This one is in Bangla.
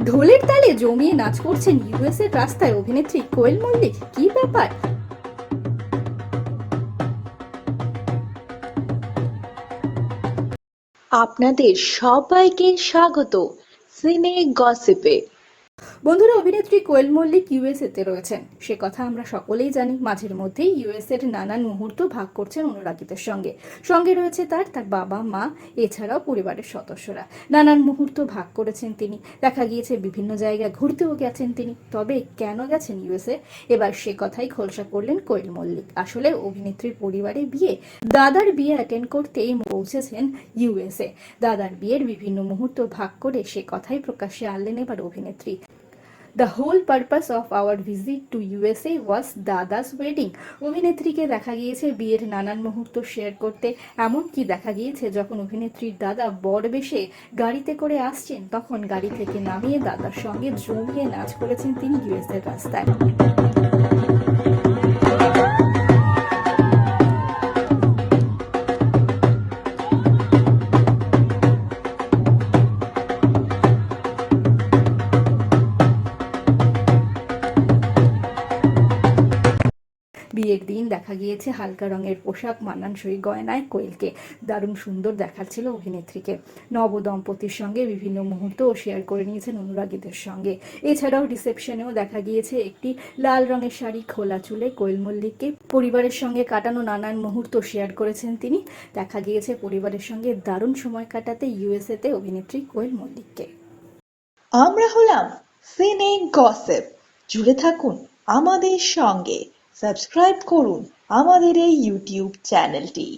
ঢোলের তালে জমিয়ে নাচ করছেন ইউএস এর রাস্তায় অভিনেত্রী কোয়েল মল্লিক। কি ব্যাপার? আপনাদের সবাইকে স্বাগত সিনে গসিপে। বন্ধুরা, অভিনেত্রী কোয়েল মল্লিক ইউএসএ তে রয়েছেন, সে কথা আমরা সকলেই জানি। মাঝের মধ্যেই ইউএস এর নানান মুহূর্ত ভাগ করছেন অনুরাগীদের সঙ্গে। সঙ্গে রয়েছে তার বাবা মা, এছাড়াও পরিবারের সদস্যরা। নানান মুহূর্ত ভাগ করেছেন তিনি। দেখা গিয়েছে বিভিন্ন জায়গায় ঘুরতেও গেছেন তিনি। তবে কেন গেছেন ইউএসএ, এবার সে কথাই খোলসা করলেন কোয়েল মল্লিক। আসলে অভিনেত্রীর পরিবারে বিয়ে, দাদার বিয়ে অ্যাটেন্ড করতেই পৌঁছেছেন ইউএসএ। দাদার বিয়ের বিভিন্ন মুহূর্ত ভাগ করে সে কথাই প্রকাশ্যে আনলেন এবার অভিনেত্রী। The whole purpose of our visit to USA was দাদা's wedding. অভিনেত্রীকে দেখা গিয়েছে বিয়ের নানান মুহূর্ত শেয়ার করতে। এমনকি দেখা গিয়েছে যখন অভিনেত্রীর দাদা বর বেশে গাড়িতে করে আসছেন, তখন গাড়ি থেকে নামিয়ে দাদার সঙ্গে জমিয়ে নাচ করেছেন তিনি ইউএসএর রাস্তায়। বিয়ের দিন দেখা গিয়েছে হালকা রঙের পোশাক, মানানসই গয়নায় কোয়েলকে দারুণ সুন্দর দেখাচ্ছিল অভিনেত্রীকে। নবদম্পতির সঙ্গে বিভিন্ন মুহূর্তও শেয়ার করে নিয়েছেন অনুরাগীদের সঙ্গে। এছাড়াও রিসেপশনেও দেখা গিয়েছে একটি লাল রঙের শাড়ি, খোলা চুলে কোয়েল মল্লিককে পরিবারের সঙ্গে কাটানো নানান মুহূর্ত শেয়ার করেছেন তিনি। দেখা গিয়েছে পরিবারের সঙ্গে দারুণ সময় কাটাতে ইউএসএ তে অভিনেত্রী কোয়েল মল্লিককে। আমরা হলাম সিনে গসিপ। জুড়ে থাকুন আমাদের সঙ্গে, সাবস্ক্রাইব করুন আমাদের এই ইউটিউব চ্যানেলটি।